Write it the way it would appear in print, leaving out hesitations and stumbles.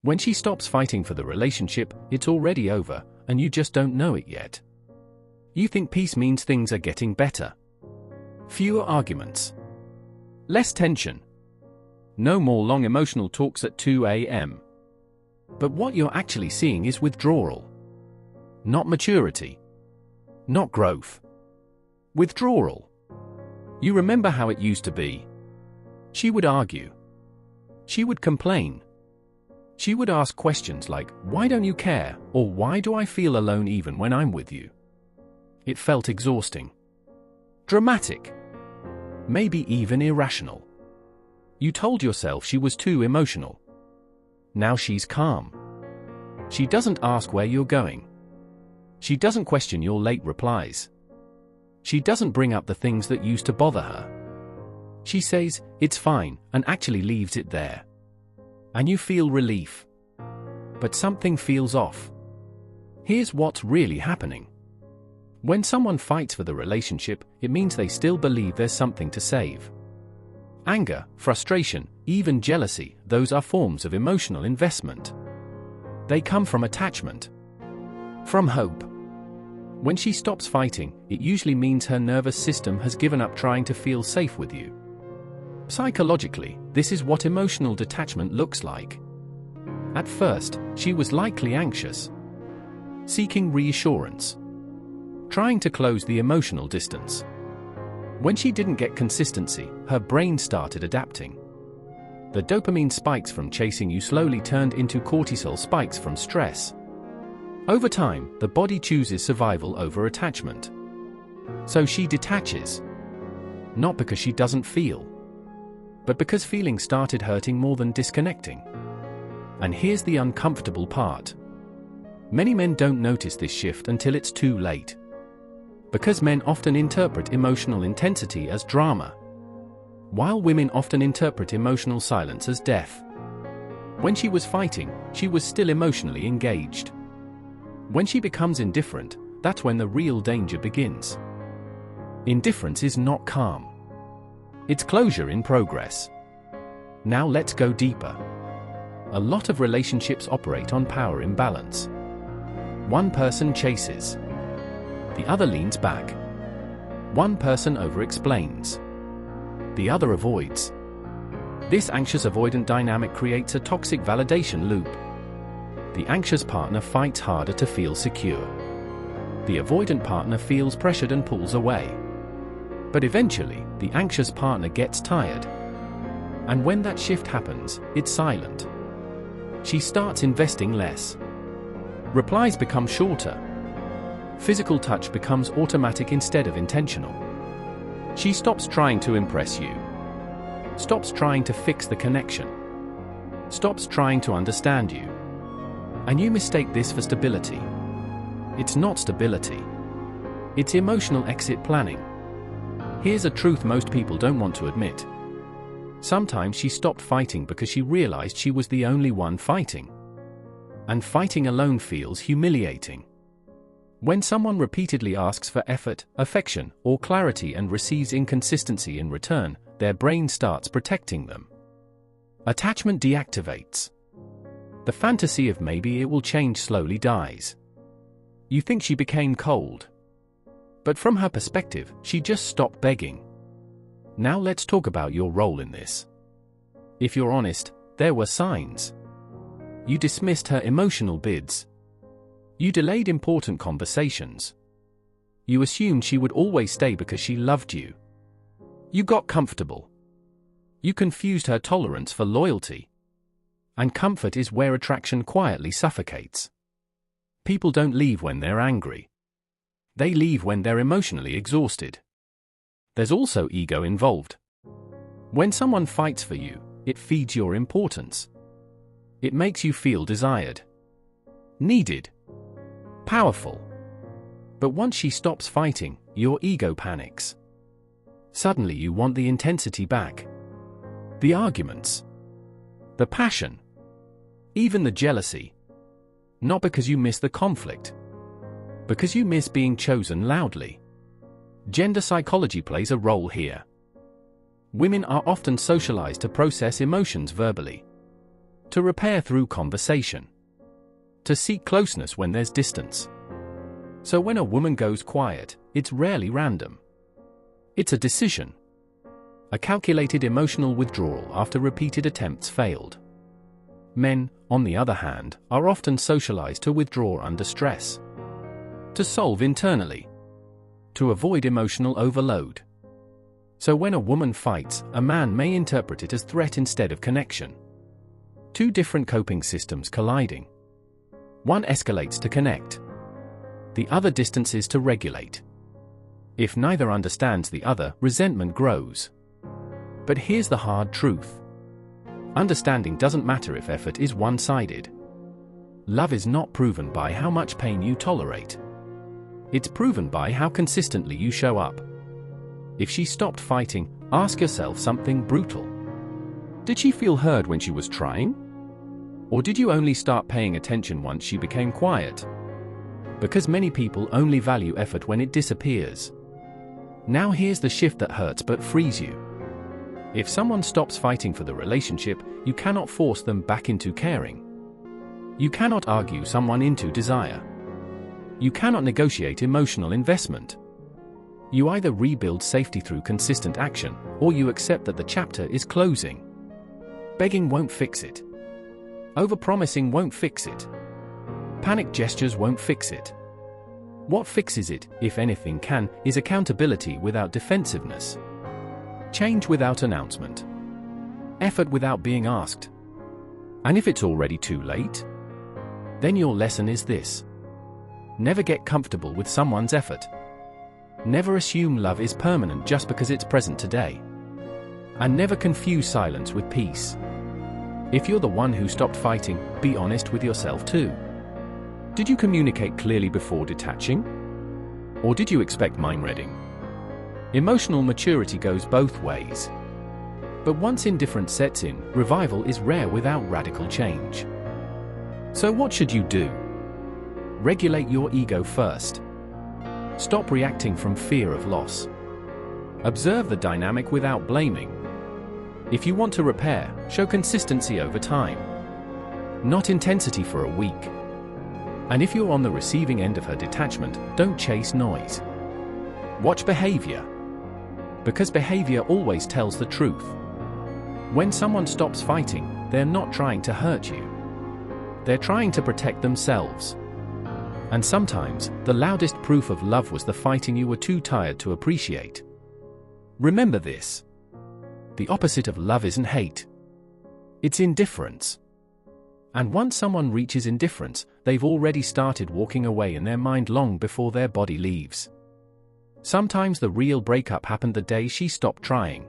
When she stops fighting for the relationship, it's already over, and you just don't know it yet. You think peace means things are getting better. Fewer arguments. Less tension. No more long emotional talks at 2 a.m. But what you're actually seeing is withdrawal. Not maturity. Not growth. Withdrawal. You remember how it used to be. She would argue. She would complain. She would ask questions like, "Why don't you care?" or "Why do I feel alone even when I'm with you?" It felt exhausting. Dramatic. Maybe even irrational. You told yourself she was too emotional. Now she's calm. She doesn't ask where you're going. She doesn't question your late replies. She doesn't bring up the things that used to bother her. She says, "It's fine," and actually leaves it there. And you feel relief. But something feels off. Here's what's really happening. When someone fights for the relationship, it means they still believe there's something to save. Anger, frustration, even jealousy, those are forms of emotional investment. They come from attachment. From hope. When she stops fighting, it usually means her nervous system has given up trying to feel safe with you. Psychologically, this is what emotional detachment looks like. At first, she was likely anxious, seeking reassurance, trying to close the emotional distance. When she didn't get consistency, her brain started adapting. The dopamine spikes from chasing you slowly turned into cortisol spikes from stress. Over time, the body chooses survival over attachment. So she detaches. Not because she doesn't feel, but because feeling started hurting more than disconnecting. And here's the uncomfortable part. Many men don't notice this shift until it's too late. Because men often interpret emotional intensity as drama, while women often interpret emotional silence as death. When she was fighting, she was still emotionally engaged. When she becomes indifferent, that's when the real danger begins. Indifference is not calm. It's closure in progress. Now let's go deeper. A lot of relationships operate on power imbalance. One person chases. The other leans back. One person over-explains. The other avoids. This anxious avoidant dynamic creates a toxic validation loop. The anxious partner fights harder to feel secure. The avoidant partner feels pressured and pulls away. But eventually, the anxious partner gets tired. And when that shift happens, it's silent. She starts investing less. Replies become shorter. Physical touch becomes automatic instead of intentional. She stops trying to impress you. Stops trying to fix the connection. Stops trying to understand you. And you mistake this for stability. It's not stability. It's emotional exit planning. Here's a truth most people don't want to admit. Sometimes she stopped fighting because she realized she was the only one fighting. And fighting alone feels humiliating. When someone repeatedly asks for effort, affection, or clarity and receives inconsistency in return, their brain starts protecting them. Attachment deactivates. The fantasy of maybe it will change slowly dies. You think she became cold. But from her perspective, she just stopped begging. Now let's talk about your role in this. If you're honest, there were signs. You dismissed her emotional bids. You delayed important conversations. You assumed she would always stay because she loved you. You got comfortable. You confused her tolerance for loyalty. And comfort is where attraction quietly suffocates. People don't leave when they're angry. They leave when they're emotionally exhausted. There's also ego involved. When someone fights for you, it feeds your importance. It makes you feel desired, needed, powerful. But once she stops fighting, your ego panics. Suddenly you want the intensity back. The arguments. The passion. Even the jealousy. Not because you miss the conflict. Because you miss being chosen loudly. Gender psychology plays a role here. Women are often socialized to process emotions verbally. To repair through conversation. To seek closeness when there's distance. So when a woman goes quiet, it's rarely random. It's a decision. A calculated emotional withdrawal after repeated attempts failed. Men, on the other hand, are often socialized to withdraw under stress. To solve internally. To avoid emotional overload. So when a woman fights, a man may interpret it as threat instead of connection. Two different coping systems colliding. One escalates to connect. The other distances to regulate. If neither understands the other, resentment grows. But here's the hard truth. Understanding doesn't matter if effort is one-sided. Love is not proven by how much pain you tolerate. It's proven by how consistently you show up. If she stopped fighting, ask yourself something brutal. Did she feel heard when she was trying? Or did you only start paying attention once she became quiet? Because many people only value effort when it disappears. Now here's the shift that hurts but frees you. If someone stops fighting for the relationship, you cannot force them back into caring. You cannot argue someone into desire. You cannot negotiate emotional investment. You either rebuild safety through consistent action, or you accept that the chapter is closing. Begging won't fix it. Overpromising won't fix it. Panic gestures won't fix it. What fixes it, if anything can, is accountability without defensiveness. Change without announcement. Effort without being asked. And if it's already too late? Then your lesson is this. Never get comfortable with someone's effort. Never assume love is permanent just because it's present today. And never confuse silence with peace. If you're the one who stopped fighting, be honest with yourself too. Did you communicate clearly before detaching? Or did you expect mind reading? Emotional maturity goes both ways. But once indifference sets in, revival is rare without radical change. So what should you do? Regulate your ego first. Stop reacting from fear of loss. Observe the dynamic without blaming. If you want to repair, show consistency over time. Not intensity for a week. And if you're on the receiving end of her detachment, don't chase noise. Watch behavior. Because behavior always tells the truth. When someone stops fighting, they're not trying to hurt you. They're trying to protect themselves. And sometimes, the loudest proof of love was the fighting you were too tired to appreciate. Remember this. The opposite of love isn't hate. It's indifference. And once someone reaches indifference, they've already started walking away in their mind long before their body leaves. Sometimes the real breakup happened the day she stopped trying.